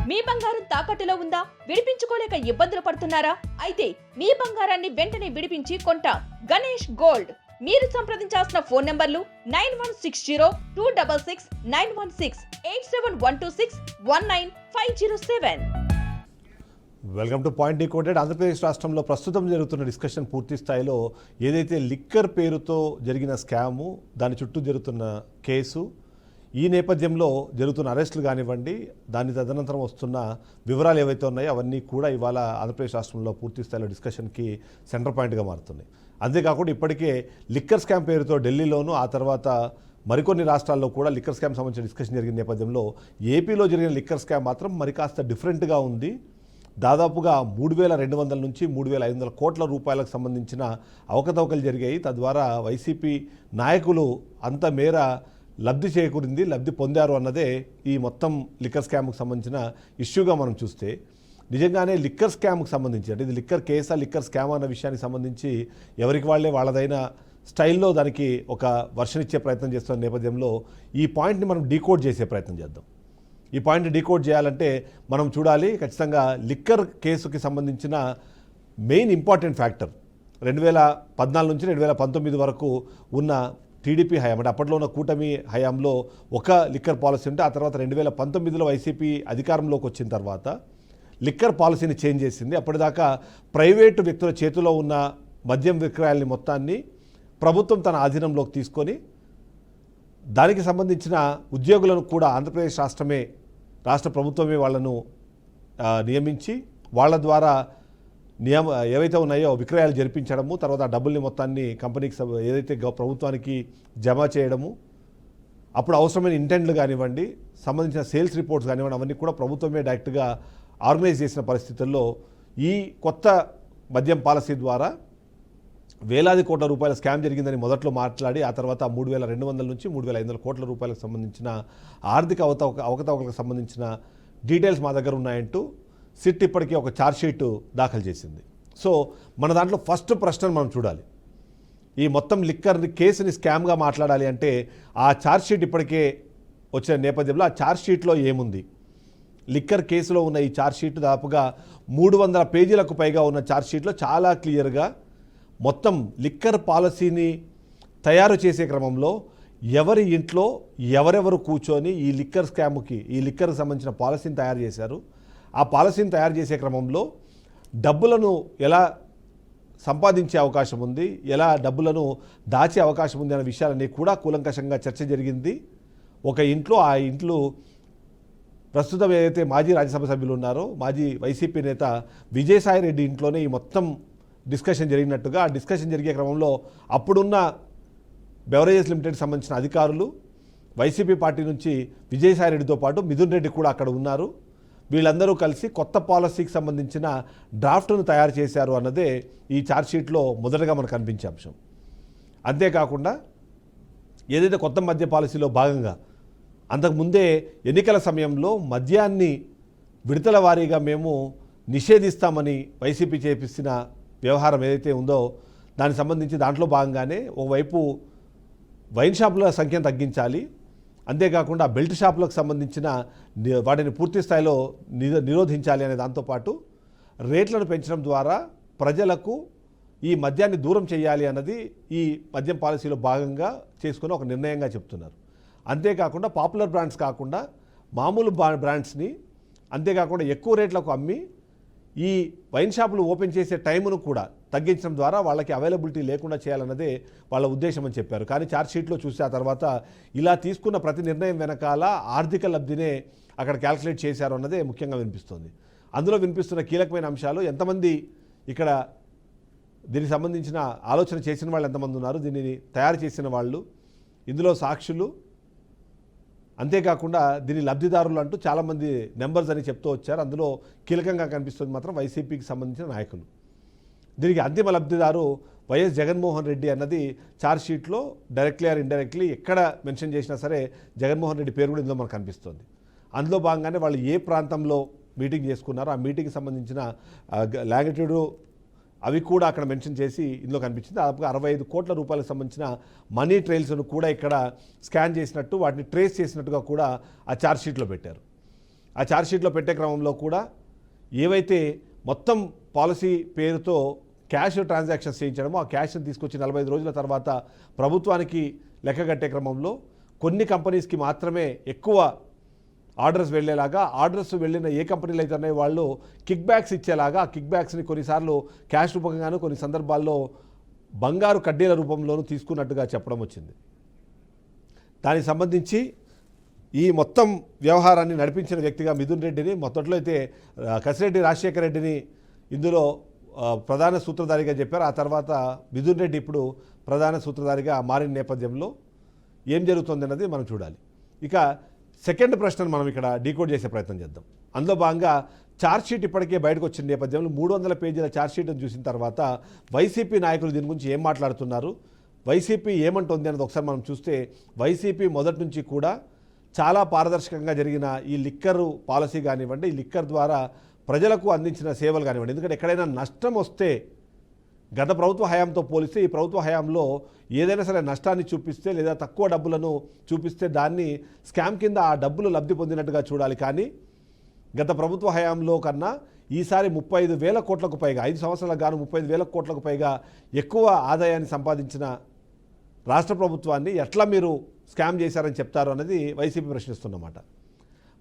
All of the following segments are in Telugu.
మీ బంగారం తాకట్టులో ఉందా? విడిపించుకోలేక ఇబ్బందులు పడుతున్నారా? అయితే మీ బంగారాన్ని వెంటనే విడిపించి కొంటాం. గణేష్ గోల్డ్. మీరు సంప్రదించాల్సిన ఫోన్ నంబర్లు 9160-266-916, 8712619507. Welcome to point decoded. Andhra Pradesh రాష్ట్రంలో ప్రస్తుతం జరుగుతున్న డిస్కషన్ పూర్తి స్థాయిలో ఏదైతే లిక్కర్ పేరుతో జరిగిన స్కాము, దాని చుట్టూ జరుగుతున్న కేసు, ఈ నేపథ్యంలో జరుగుతున్న అరెస్టులు కానివ్వండి, దాని తదనంతరం వస్తున్న వివరాలు ఏవైతే ఉన్నాయో అవన్నీ కూడా ఇవాళ ఆంధ్రప్రదేశ్ రాష్ట్రంలో పూర్తి స్థాయిలో డిస్కషన్కి సెంటర్ పాయింట్గా మారుతున్నాయి. అంతేకాకుండా ఇప్పటికే లిక్కర్ స్కామ్ పేరుతో ఢిల్లీలోనూ, ఆ తర్వాత మరికొన్ని రాష్ట్రాల్లో కూడా లిక్కర్ స్కామ్ సంబంధించిన డిస్కషన్ జరిగిన నేపథ్యంలో ఏపీలో జరిగిన లిక్కర్ స్కామ్ మాత్రం మరి కాస్త డిఫరెంట్గా ఉంది. దాదాపుగా 3,200 నుంచి 3,500 కోట్ల రూపాయలకు సంబంధించిన అవకతవకలు జరిగాయి. తద్వారా వైసీపీ నాయకులు అంత మేర లబ్ధి చేకూరింది, లబ్ధి పొందారు అన్నదే ఈ మొత్తం లిక్కర్ స్కామ్కి సంబంధించిన ఇష్యూగా మనం చూస్తే, నిజంగానే లిక్కర్ స్కామ్కి సంబంధించి, అంటే ఇది లిక్కర్ కేసా లిక్కర్ స్కామ్ అన్న విషయానికి సంబంధించి ఎవరికి వాళ్ళే వాళ్ళదైన స్టైల్లో దానికి ఒక వర్షన్ ఇచ్చే ప్రయత్నం చేస్తున్న నేపథ్యంలో ఈ పాయింట్ని మనం డీకోడ్ చేసే ప్రయత్నం చేద్దాం. ఈ పాయింట్ డీకోడ్ చేయాలంటే మనం చూడాలి ఖచ్చితంగా లిక్కర్ కేసుకి సంబంధించిన మెయిన్ ఇంపార్టెంట్ ఫ్యాక్టర్ 2014 నుంచి 2019 వరకు ఉన్న టీడీపీ హయాం, అంటే అప్పట్లో ఉన్న కూటమి హయాంలో ఒక లిక్కర్ పాలసీ ఉంటే, ఆ తర్వాత 2019లో వైసీపీ అధికారంలోకి వచ్చిన తర్వాత లిక్కర్ పాలసీని చేంజ్ చేసింది. అప్పటిదాకా ప్రైవేటు వ్యక్తుల చేతిలో ఉన్న మద్యం విక్రయాలని మొత్తాన్ని ప్రభుత్వం తన ఆధీనంలోకి తీసుకొని దానికి సంబంధించిన ఉద్యోగులను కూడా ఆంధ్రప్రదేశ్ రాష్ట్ర ప్రభుత్వమే వాళ్ళను నియమించి వాళ్ళ ద్వారా ఏవైతే ఉన్నాయో విక్రయాలు జరిపించడము, తర్వాత ఆ డబ్బుల్ని మొత్తాన్ని కంపెనీకి ఏదైతే ప్రభుత్వానికి జమ చేయడము, అప్పుడు అవసరమైన ఇంటెంట్లు కానివ్వండి, సంబంధించిన సేల్స్ రిపోర్ట్స్ కానివ్వండి, అవన్నీ కూడా ప్రభుత్వమే డైరెక్ట్గా ఆర్గనైజ్ చేసిన పరిస్థితుల్లో ఈ కొత్త మద్యం పాలసీ ద్వారా వేలాది కోట్ల రూపాయల స్కామ్ జరిగిందని మొదట్లో మాట్లాడి, ఆ తర్వాత 3,200 నుంచి 3,500 కోట్ల రూపాయలకు సంబంధించిన ఆర్థిక అవకతవకలకు సంబంధించిన డీటెయిల్స్ మా దగ్గర ఉన్నాయంటూ సిట్ ఇప్పటికీ ఒక ఛార్జ్షీట్ దాఖలు చేసింది. సో మన దాంట్లో ఫస్ట్ ప్రశ్న మనం చూడాలి, ఈ మొత్తం లిక్కర్ కేసుని స్కామ్గా మాట్లాడాలి అంటే ఆ ఛార్జ్షీట్ ఇప్పటికే వచ్చిన నేపథ్యంలో ఆ ఛార్జ్షీట్లో ఏముంది? లిక్కర్ కేసులో ఉన్న ఈ ఛార్జ్షీట్ దాదాపుగా 300 పేజీలకు పైగా ఉన్న ఛార్జ్షీట్లో చాలా క్లియర్గా మొత్తం లిక్కర్ పాలసీని తయారు చేసే క్రమంలో ఎవరి ఇంట్లో ఎవరెవరు కూర్చొని ఈ లిక్కర్ స్కామ్కి, ఈ లిక్కర్కి సంబంధించిన పాలసీని తయారు చేశారు, ఆ పాలసీని తయారు చేసే క్రమంలో డబ్బులను ఎలా సంపాదించే అవకాశం ఉంది, ఎలా డబ్బులను దాచే అవకాశం ఉంది అనే విషయాలన్నీ కూడా కూలంకషంగా చర్చ జరిగింది. ఒక ఇంట్లో, ఆ ఇంట్లో ప్రస్తుతం ఏదైతే మాజీ రాజ్యసభ సభ్యులు ఉన్నారో, మాజీ వైసీపీ నేత విజయసాయి రెడ్డి ఇంట్లోనే ఈ మొత్తం డిస్కషన్ జరిగినట్టుగా, ఆ డిస్కషన్ జరిగే క్రమంలో అప్పుడున్న బెవరేజెస్ లిమిటెడ్కి సంబంధించిన అధికారులు, వైసీపీ పార్టీ నుంచి విజయసాయి రెడ్డితో పాటు మిథున్ రెడ్డి కూడా అక్కడ ఉన్నారు. వీళ్ళందరూ కలిసి కొత్త పాలసీకి సంబంధించిన డ్రాఫ్ట్ను తయారు చేశారు అన్నదే ఈ ఛార్జ్షీట్లో మొదటగా మనకు కనిపించే అంశం. అంతేకాకుండా ఏదైతే కొత్త మద్య పాలసీలో భాగంగా అంతకుముందే ఎన్నికల సమయంలో మద్యాన్ని విడతల వారీగా మేము నిషేధిస్తామని వైసీపీ చేపిస్తున్న వ్యవహారం ఏదైతే ఉందో దానికి సంబంధించి దాంట్లో భాగంగానే ఒకవైపు వైన్ షాపుల సంఖ్యను తగ్గించాలి, అంతేకాకుండా బెల్ట్ షాపులకు సంబంధించిన వాటిని పూర్తి స్థాయిలో నిరోధించాలి అనే దాంతోపాటు రేట్లను పెంచడం ద్వారా ప్రజలకు ఈ మద్యాన్ని దూరం చేయాలి అన్నది ఈ మద్యం పాలసీలో భాగంగా చేసుకుని ఒక నిర్ణయంగా చెప్తున్నారు. అంతేకాకుండా పాపులర్ బ్రాండ్స్ కాకుండా మామూలు బ్రాండ్స్ని, అంతేకాకుండా ఎక్కువ రేట్లకు అమ్మి ఈ వైన్ షాపులు ఓపెన్ చేసే టైమును కూడా తగ్గించడం ద్వారా వాళ్ళకి అవైలబిలిటీ లేకుండా చేయాలన్నదే వాళ్ళ ఉద్దేశం అని చెప్పారు. కానీ ఛార్జ్షీట్లో చూసి ఆ తర్వాత ఇలా తీసుకున్న ప్రతి నిర్ణయం వెనకాల ఆర్థిక లబ్ధినే అక్కడ క్యాల్కులేట్ చేశారు అన్నదే ముఖ్యంగా వినిపిస్తుంది. అందులో వినిపిస్తున్న కీలకమైన అంశాలు, ఎంతమంది ఇక్కడ దీనికి సంబంధించిన ఆలోచన చేసిన వాళ్ళు ఎంతమంది ఉన్నారు, దీనిని తయారు చేసిన వాళ్ళు, ఇందులో సాక్షులు, అంతేకాకుండా దీని లబ్ధిదారులు అంటూ చాలామంది నెంబర్స్ అని చెప్తూ వచ్చారు. అందులో కీలకంగా కనిపిస్తుంది మాత్రం వైసీపీకి సంబంధించిన నాయకులు. దీనికి అంతిమ లబ్ధిదారు వైఎస్ జగన్మోహన్ రెడ్డి అన్నది ఛార్జ్షీట్లో డైరెక్ట్లీ ఆర్ ఇండైరెక్ట్లీ ఎక్కడ మెన్షన్ చేసినా సరే జగన్మోహన్ రెడ్డి పేరు కూడా ఇందులో మనకు కనిపిస్తుంది. అందులో భాగంగానే వాళ్ళు ఏ ప్రాంతంలో మీటింగ్ చేసుకున్నారో ఆ మీటింగ్కి సంబంధించిన లాంగిట్యూడ్ అవి కూడా అక్కడ మెన్షన్ చేసి ఇందులో కనిపించింది. దాదాపుగా 65 కోట్ల రూపాయలకు సంబంధించిన మనీ ట్రైల్స్ను కూడా ఇక్కడ స్కాన్ చేసినట్టు, వాటిని ట్రేస్ చేసినట్టుగా కూడా ఆ ఛార్జ్షీట్లో పెట్టారు. ఆ ఛార్జ్షీట్లో పెట్టే క్రమంలో కూడా ఏవైతే మొత్తం పాలసీ పేరుతో క్యాష్ ట్రాన్సాక్షన్స్ చేయించడమో ఆ క్యాష్ని తీసుకొచ్చి 45 రోజుల తర్వాత ప్రభుత్వానికి లెక్కగట్టే క్రమంలో కొన్ని కంపెనీస్కి మాత్రమే ఎక్కువ ఆర్డర్స్ వెళ్ళేలాగా, ఆర్డర్స్ వెళ్ళిన ఏ కంపెనీలు అయితే ఉన్నాయో వాళ్ళు కిక్ బ్యాక్స్ ఇచ్చేలాగా, ఆ కిక్ బ్యాక్స్ని కొన్నిసార్లు క్యాష్ రూపంగాను కొన్ని సందర్భాల్లో బంగారు కడ్డీల రూపంలోనూ తీసుకున్నట్టుగా చెప్పడం వచ్చింది. దానికి సంబంధించి ఈ మొత్తం వ్యవహారాన్ని నడిపించిన వ్యక్తిగా మిథున్ రెడ్డిని మొదట్లో అయితే కసిరెడ్డి రాజశేఖర రెడ్డిని ఇందులో ప్రధాన సూత్రధారిగా చెప్పారు. ఆ తర్వాత మిథున్ రెడ్డి ఇప్పుడు ప్రధాన సూత్రధారిగా మారిన నేపథ్యంలో ఏం జరుగుతుంది అన్నది మనం చూడాలి. ఇక సెకండ్ ప్రశ్నను మనం ఇక్కడ డీకోడ్ చేసే ప్రయత్నం చేద్దాం. అందులో భాగంగా ఛార్జ్షీట్ ఇప్పటికే బయటకు వచ్చిన నేపథ్యంలో 300 పేజీల ఛార్జ్షీట్ను చూసిన తర్వాత వైసీపీ నాయకులు దీని గురించి ఏం మాట్లాడుతున్నారు, వైసీపీ ఏమంటుంది అన్నది ఒకసారి మనం చూస్తే వైసీపీ మొదటి నుంచి కూడా చాలా పారదర్శకంగా జరిగిన ఈ లిక్కర్ పాలసీ కానివ్వండి, ఈ లిక్కర్ ద్వారా ప్రజలకు అందించిన సేవలు కానివ్వండి, ఎందుకంటే ఎక్కడైనా నష్టం వస్తే గత ప్రభుత్వ హయాంతో పోలిస్తే ఈ ప్రభుత్వ హయాంలో ఏదైనా సరే నష్టాన్ని చూపిస్తే లేదా తక్కువ డబ్బులను చూపిస్తే దాన్ని స్కామ్ కింద ఆ డబ్బులు లబ్ధి పొందినట్టుగా చూడాలి. కానీ గత ప్రభుత్వ హయాంలో కన్నా ఈసారి 35,000 కోట్లకు పైగా 5 సంవత్సరాలకు గాను 35,000 కోట్లకు పైగా ఎక్కువ ఆదాయాన్ని సంపాదించిన రాష్ట్ర ప్రభుత్వాన్ని ఎట్లా మీరు స్కామ్ చేశారని చెప్తారు అన్నది వైసీపీ ప్రశ్నిస్తున్నమాట.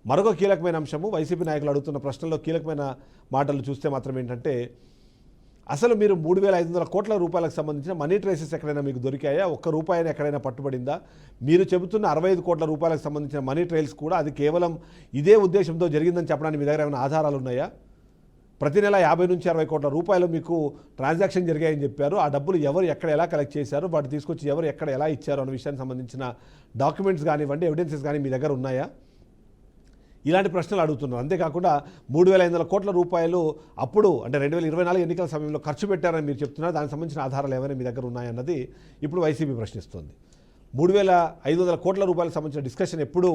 మరొక కీలకమైన అంశము వైసీపీ నాయకులు అడుగుతున్న ప్రశ్నల్లో కీలకమైన మాటలు చూస్తే మాత్రం ఏంటంటే, అసలు మీరు 3,500 కోట్ల రూపాయలకు సంబంధించిన మనీ ట్రేసెస్ ఎక్కడైనా మీకు దొరికాయా? ఒక్క రూపాయిని ఎక్కడైనా పట్టుబడిందా? మీరు చెబుతున్న 65 కోట్ల రూపాయలకు సంబంధించిన మనీ ట్రైల్స్ కూడా అది కేవలం ఇదే ఉద్దేశంతో జరిగిందని చెప్పడానికి మీ దగ్గర ఏమైనా ఆధారాలు ఉన్నాయా? ప్రతి నెల 50 నుంచి 60 కోట్ల రూపాయలు మీకు ట్రాన్సాక్షన్ జరిగాయని చెప్పారు. ఆ డబ్బులు ఎవరు ఎక్కడ ఎలా కలెక్ట్ చేశారు, వాటి తీసుకొచ్చి ఎవరు ఎక్కడ ఎలా ఇచ్చారు అన్న విషయానికి సంబంధించిన డాక్యుమెంట్స్ కానివ్వండి, ఎవిడెన్సెస్ కానీ మీ దగ్గర ఉన్నాయా? ఇలాంటి ప్రశ్నలు అడుగుతున్నారు. అంతేకాకుండా 3,500 కోట్ల రూపాయలు అప్పుడు అంటే 2024 ఎన్నికల సమయంలో ఖర్చు పెట్టారని మీరు చెప్తున్నారు. దానికి సంబంధించిన ఆధారాలు ఏమైనా మీ దగ్గర ఉన్నాయన్నది ఇప్పుడు వైసీపీ ప్రశ్నిస్తుంది. 3,500 కోట్ల రూపాయలకు సంబంధించిన డిస్కషన్ ఎప్పుడు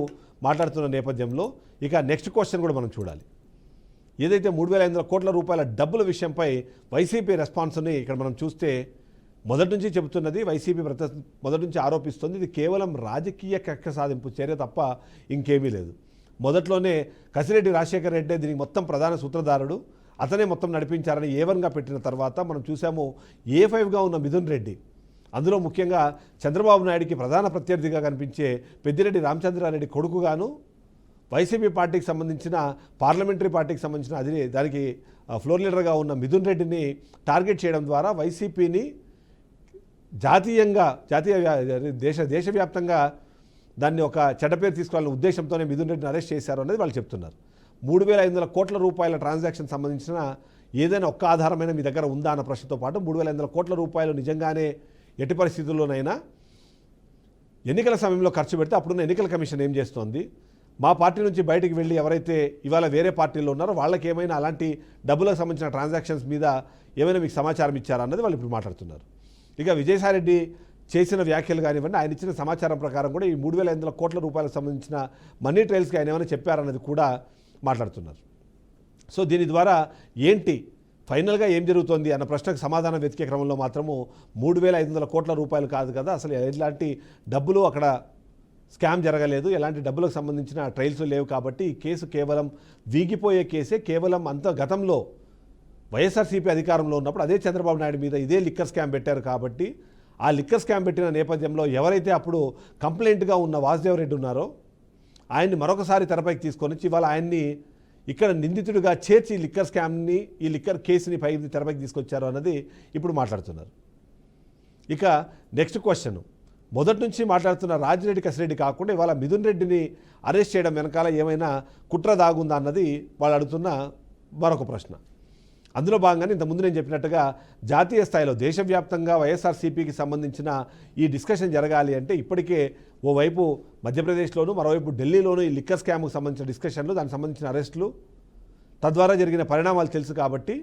మాట్లాడుతున్న నేపథ్యంలో ఇక నెక్స్ట్ క్వశ్చన్ కూడా మనం చూడాలి. ఏదైతే 3,500 కోట్ల రూపాయల డబ్బుల విషయంపై వైసీపీ రెస్పాన్స్ని ఇక్కడ మనం చూస్తే మొదటి నుంచి చెబుతున్నది వైసీపీ మొదటి నుంచి ఆరోపిస్తుంది ఇది కేవలం రాజకీయ కక్ష సాధింపు చర్య తప్ప ఇంకేమీ లేదు. మొదట్లోనే కసిరెడ్డి రాజశేఖర రెడ్డి దీనికి మొత్తం ప్రధాన సూత్రధారుడు, అతనే మొత్తం నడిపించారని A1గా పెట్టిన తర్వాత మనం చూసాము A5గా ఉన్న మిథున్ రెడ్డి, అందులో ముఖ్యంగా చంద్రబాబు నాయుడికి ప్రధాన ప్రత్యర్థిగా కనిపించే పెద్దిరెడ్డి రామచంద్రారెడ్డి కొడుకుగాను వైసీపీ పార్టీకి సంబంధించిన పార్లమెంటరీ పార్టీకి సంబంధించిన దానికి ఫ్లోర్ లీడర్గా ఉన్న మిథున్ రెడ్డిని టార్గెట్ చేయడం ద్వారా వైసీపీని దేశవ్యాప్తంగా దాన్ని ఒక చెడ్డపేరు తీసుకోవాలనే ఉద్దేశంతోనే మిథున్ రెడ్డిని అరెస్ట్ చేశారు అనేది వాళ్ళు చెప్తున్నారు. 3,500 కోట్ల రూపాయల ట్రాన్సాక్షన్ సంబంధించిన ఏదైనా ఒక్క ఆధారమైన మీ దగ్గర ఉందా అన్న ప్రశ్నతో పాటు 3,500 కోట్ల రూపాయలు నిజంగానే ఎట్టి పరిస్థితుల్లోనైనా ఎన్నికల సమయంలో ఖర్చు పెడితే అప్పుడున్న ఎన్నికల కమిషన్ ఏం చేస్తోంది, మా పార్టీ నుంచి బయటికి వెళ్ళి ఎవరైతే ఇవాళ వేరే పార్టీలో ఉన్నారో వాళ్ళకి ఏమైనా అలాంటి డబ్బులకు సంబంధించిన ట్రాన్సాక్షన్స్ మీద ఏమైనా మీకు సమాచారం ఇచ్చారా అన్నది వాళ్ళు ఇప్పుడు మాట్లాడుతున్నారు. ఇక విజయసాయిరెడ్డి చేసిన వ్యాఖ్యలు కానివ్వండి, ఆయన ఇచ్చిన సమాచారం ప్రకారం కూడా ఈ 3,500 కోట్ల రూపాయలకు సంబంధించిన మనీ ట్రైల్స్కి ఆయన ఏమైనా చెప్పారన్నది కూడా మాట్లాడుతున్నారు. సో దీని ద్వారా ఏంటి ఫైనల్గా ఏం జరుగుతోంది అన్న ప్రశ్నకు సమాధానం వెతికే క్రమంలో మాత్రము 3,500 కోట్ల రూపాయలు కాదు కదా, అసలు ఎలాంటి డబ్బులు అక్కడ స్కామ్ జరగలేదు, ఎలాంటి డబ్బులకు సంబంధించిన ట్రైల్స్ లేవు. కాబట్టి ఈ కేసు కేవలం వీగిపోయే కేసే. కేవలం అంత గతంలో వైఎస్ఆర్సీపీ అధికారంలో ఉన్నప్పుడు అదే చంద్రబాబు నాయుడు మీద ఇదే లిక్కర్ స్కామ్ పెట్టారు. కాబట్టి ఆ లిక్కర్ స్కామ్ పెట్టిన నేపథ్యంలో ఎవరైతే అప్పుడు కంప్లైంట్గా ఉన్న వాసుదేవ్ రెడ్డి ఉన్నారో ఆయన్ని మరొకసారి తెరపైకి తీసుకొని ఇవాళ ఆయన్ని ఇక్కడ నిందితుడిగా చేర్చి లిక్కర్ స్కామ్ని ఈ లిక్కర్ కేసుని తెరపైకి తీసుకొచ్చారు అన్నది ఇప్పుడు మాట్లాడుతున్నారు. ఇక నెక్స్ట్ క్వశ్చన్, మొదటి నుంచి మాట్లాడుతున్న రాజిరెడ్డి కసిరెడ్డి కాకుండా ఇవాళ మిథున్ రెడ్డిని అరెస్ట్ చేయడం వెనకాల ఏమైనా కుట్ర దాగుందా అన్నది వాళ్ళు అడుగుతున్న మరొక ప్రశ్న. అందులో భాగంగానే ఇంతకుముందు నేను చెప్పినట్టుగా జాతీయ స్థాయిలో దేశవ్యాప్తంగా వైఎస్ఆర్సీపీకి సంబంధించిన ఈ డిస్కషన్ జరగాలి అంటే ఇప్పటికే ఓవైపు మధ్యప్రదేశ్లోను మరోవైపు ఢిల్లీలోను ఈ లిక్కర్ స్కామ్కు సంబంధించిన డిస్కషన్లు, దానికి సంబంధించిన అరెస్టులు, తద్వారా జరిగిన పరిణామాలు తెలుసు. కాబట్టి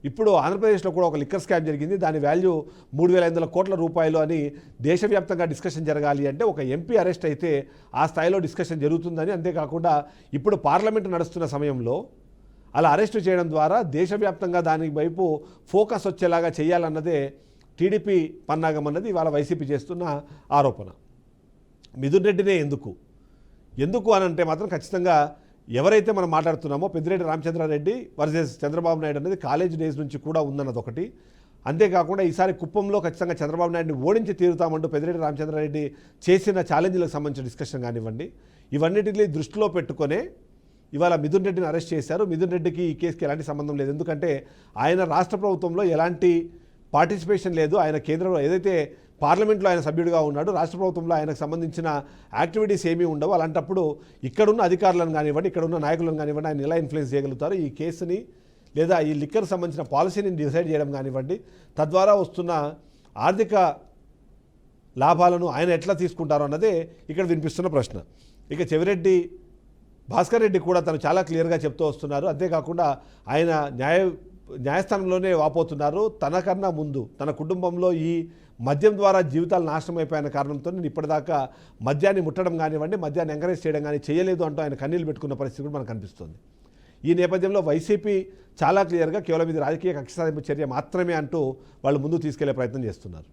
ఇప్పుడు ఆంధ్రప్రదేశ్లో కూడా ఒక లిక్కర్ స్కామ్ జరిగింది, దాని వాల్యూ 3,500 కోట్ల రూపాయలు అని దేశవ్యాప్తంగా డిస్కషన్ జరగాలి అంటే ఒక ఎంపీ అరెస్ట్ అయితే ఆ స్థాయిలో డిస్కషన్ జరుగుతుందని, అంతేకాకుండా ఇప్పుడు పార్లమెంటు నడుస్తున్న సమయంలో అలా అరెస్టు చేయడం ద్వారా దేశవ్యాప్తంగా దాని వైపు ఫోకస్ వచ్చేలాగా చేయాలన్నదే టీడీపీ పన్నాగం అన్నది ఇవాళ వైసీపీ చేస్తున్న ఆరోపణ. మిథున్ రెడ్డినే ఎందుకు అని అంటే మాత్రం ఖచ్చితంగా ఎవరైతే మనం మాట్లాడుతున్నామో పెద్దిరెడ్డి రామచంద్రారెడ్డి వర్సెస్ చంద్రబాబు నాయుడు అనేది కాలేజ్ డేస్ నుంచి కూడా ఉందన్నది ఒకటి. అంతేకాకుండా ఈసారి కుప్పంలో ఖచ్చితంగా చంద్రబాబు నాయుడిని ఓడించి తీరుతామంటూ పెద్దిరెడ్డి రామచంద్రారెడ్డి చేసిన ఛాలెంజ్లకు సంబంధించిన డిస్కషన్ కానివ్వండి, ఇవన్నిటిని దృష్టిలో పెట్టుకునే ఇవాళ మిథున్ రెడ్డిని అరెస్ట్ చేశారు. మిథున్ రెడ్డికి ఈ కేసుకి ఎలాంటి సంబంధం లేదు. ఎందుకంటే ఆయన రాష్ట్ర ప్రభుత్వంలో ఎలాంటి పార్టిసిపేషన్ లేదు. ఆయన కేంద్రంలో ఏదైతే పార్లమెంట్లో ఆయన సభ్యుడిగా ఉన్నాడు, రాష్ట్ర ప్రభుత్వంలో ఆయనకు సంబంధించిన యాక్టివిటీస్ ఏమీ ఉండవు. అలాంటప్పుడు ఇక్కడున్న అధికారులను కానివ్వండి, ఇక్కడున్న నాయకులను కానివ్వండి, ఆయన ఎలా ఇన్ఫ్లుయెన్స్ చేయగలుగుతారు ఈ కేసుని లేదా ఈ లిక్కర్ సంబంధించిన పాలసీని డిసైడ్ చేయడం కానివ్వండి, తద్వారా వస్తున్న ఆర్థిక లాభాలను ఆయన ఎట్లా తీసుకుంటారో అన్నదే ఇక్కడ వినిపిస్తున్న ప్రశ్న. ఇక చెవిరెడ్డి భాస్కర్ రెడ్డి కూడా తను చాలా క్లియర్గా చెప్తూ వస్తున్నారు. అంతేకాకుండా ఆయన న్యాయస్థానంలోనే వాపోతున్నారు. తనకన్నా ముందు తన కుటుంబంలో ఈ మద్యం ద్వారా జీవితాలు నాశనం అయిపోయిన కారణంతో నేను ఇప్పటిదాకా మద్యాన్ని ముట్టడం కానివ్వండి, మద్యాన్ని ఎంకరేజ్ చేయడం కానీ చేయలేదు అంటూ ఆయన కన్నీళ్ళు పెట్టుకున్న పరిస్థితి కూడా మనకు కనిపిస్తుంది. ఈ నేపథ్యంలో వైసీపీ చాలా క్లియర్గా కేవలం ఇది రాజకీయ కక్ష సాధింపు చర్య మాత్రమే అంటూ వాళ్ళు ముందుకు తీసుకెళ్లే ప్రయత్నం చేస్తున్నారు.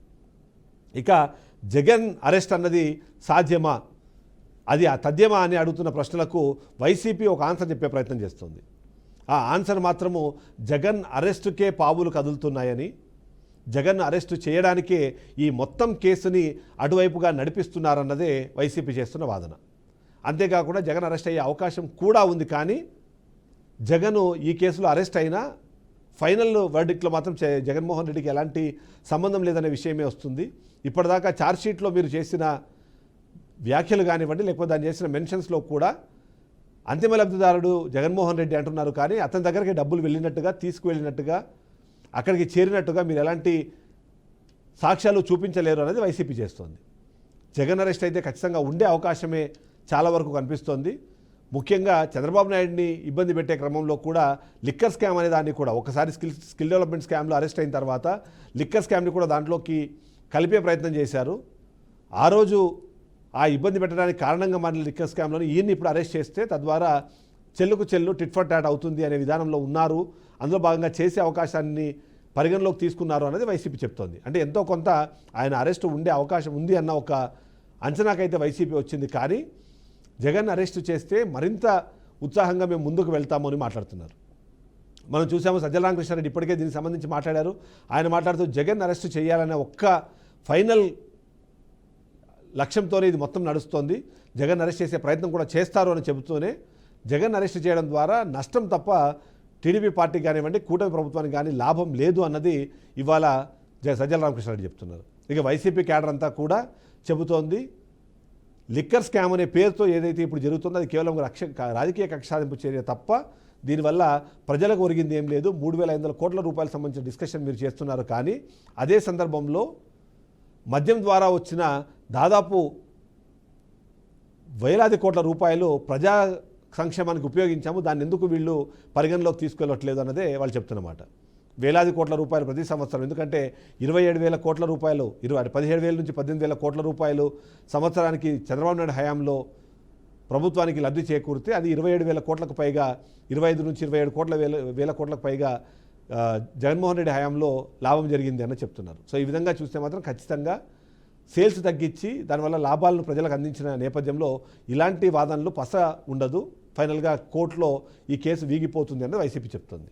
ఇక జగన్ అరెస్ట్ అన్నది సాధ్యమా, అది తథ్యమా అని అడుగుతున్న ప్రశ్నలకు వైసీపీ ఒక ఆన్సర్ చెప్పే ప్రయత్నం చేస్తుంది. ఆ ఆన్సర్ మాత్రము జగన్ అరెస్టుకే పావులు కదులుతున్నాయని, జగన్ అరెస్టు చేయడానికే ఈ మొత్తం కేసుని అటువైపుగా నడిపిస్తున్నారన్నదే వైసీపీ చేస్తున్న వాదన. అంతేకాకుండా జగన్ అరెస్ట్ అయ్యే అవకాశం కూడా ఉంది. కానీ జగన్ ఈ కేసులో అరెస్ట్ అయినా ఫైనల్ వర్డిక్ట్లో మాత్రం జగన్మోహన్ రెడ్డికి ఎలాంటి సంబంధం లేదనే విషయమే వస్తుంది. ఇప్పటిదాకా ఛార్జ్షీట్లో మీరు చేసిన వ్యాఖ్యలు కానివ్వండి, లేకపోతే దాన్ని చేసిన మెన్షన్స్లో కూడా అంతిమ లబ్ధిదారుడు జగన్మోహన్ రెడ్డి అంటున్నారు. కానీ అతని దగ్గరికి డబ్బులు వెళ్ళినట్టుగా, తీసుకువెళ్ళినట్టుగా, అక్కడికి చేరినట్టుగా మీరు ఎలాంటి సాక్ష్యాలు చూపించలేరు అనేది వైసీపీ చేస్తోంది. జగన్ అరెస్ట్ అయితే ఖచ్చితంగా ఉండే అవకాశమే చాలా వరకు కనిపిస్తోంది. ముఖ్యంగా చంద్రబాబు నాయుడిని ఇబ్బంది పెట్టే క్రమంలో కూడా లిక్కర్ స్కామ్ అనే దాన్ని కూడా ఒకసారి స్కిల్ డెవలప్మెంట్ స్కామ్లో అరెస్ట్ అయిన తర్వాత లిక్కర్ స్కామ్ని కూడా దాంట్లోకి కలిపే ప్రయత్నం చేశారు. ఆ రోజు ఆ ఇబ్బంది పెట్టడానికి కారణంగా మారిన లిక్కర్ స్కామ్లోని ఈయన్ని ఇప్పుడు అరెస్ట్ చేస్తే తద్వారా చెల్లుకు చెల్లు టిట్ ఫర్ టాట్ అవుతుంది అనే విధానంలో ఉన్నారు. అందులో భాగంగా చేసే అవకాశాన్ని పరిగణలోకి తీసుకున్నారు అనేది వైసీపీ చెప్తోంది. అంటే ఎంతో కొంత ఆయన అరెస్టు ఉండే అవకాశం ఉంది అన్న ఒక అంచనాకైతే వైసీపీ వచ్చింది. కానీ జగన్ అరెస్టు చేస్తే మరింత ఉత్సాహంగా మేము ముందుకు వెళ్తాము అని మాట్లాడుతున్నారు. మనం చూసాము సజ్జల రామకృష్ణారెడ్డి ఇప్పటికే దీనికి సంబంధించి మాట్లాడారు. ఆయన మాట్లాడుతూ జగన్ అరెస్టు చేయాలనే ఒక్క ఫైనల్ లక్ష్యంతోనే ఇది మొత్తం నడుస్తోంది. జగన్ అరెస్ట్ చేసే ప్రయత్నం కూడా చేస్తారు అని చెబుతూనే జగన్ అరెస్ట్ చేయడం ద్వారా నష్టం తప్ప టీడీపీ పార్టీకి కానివ్వండి, కూటమి ప్రభుత్వానికి కానీ లాభం లేదు అన్నది ఇవాళ సజ్జల రామకృష్ణారెడ్డి చెప్తున్నారు. ఇక వైసీపీ క్యాడర్ అంతా కూడా చెబుతోంది లిక్కర్ స్కామ్ అనే పేరుతో ఏదైతే ఇప్పుడు జరుగుతుందో అది కేవలం రాజకీయ కక్ష సాధింపు చర్య తప్ప దీనివల్ల ప్రజలకు ఒరిగింది ఏం లేదు. 3,500 కోట్ల రూపాయలకు సంబంధించిన డిస్కషన్ మీరు చేస్తున్నారు. కానీ అదే సందర్భంలో మద్యం ద్వారా వచ్చిన దాదాపు వేలాది కోట్ల రూపాయలు ప్రజా సంక్షేమానికి ఉపయోగించాము, దాన్ని ఎందుకు వీళ్ళు పరిగణలోకి తీసుకెళ్ళట్లేదు అన్నదే వాళ్ళు చెప్తున్నమాట. వేలాది కోట్ల రూపాయలు ప్రతి సంవత్సరం, ఎందుకంటే 27,000 కోట్ల రూపాయలు 17,000 నుంచి 18,000 కోట్ల రూపాయలు సంవత్సరానికి చంద్రబాబు నాయుడు హయాంలో ప్రభుత్వానికి లబ్ధి చేకూరితే అది 27,000 కోట్లకు పైగా 25 నుంచి 27 వేల కోట్లకు పైగా జగన్మోహన్ రెడ్డి హయాంలో లాభం జరిగింది అని చెప్తున్నారు. సో ఈ విధంగా చూస్తే మాత్రం ఖచ్చితంగా సేల్స్ తగ్గించి దానివల్ల లాభాలను ప్రజలకు అందించిన నేపథ్యంలో ఇలాంటి వాదనలు పస ఉండదు. ఫైనల్గా కోర్టులో ఈ కేసు వీగిపోతుంది అని వైసీపీ చెప్తుంది.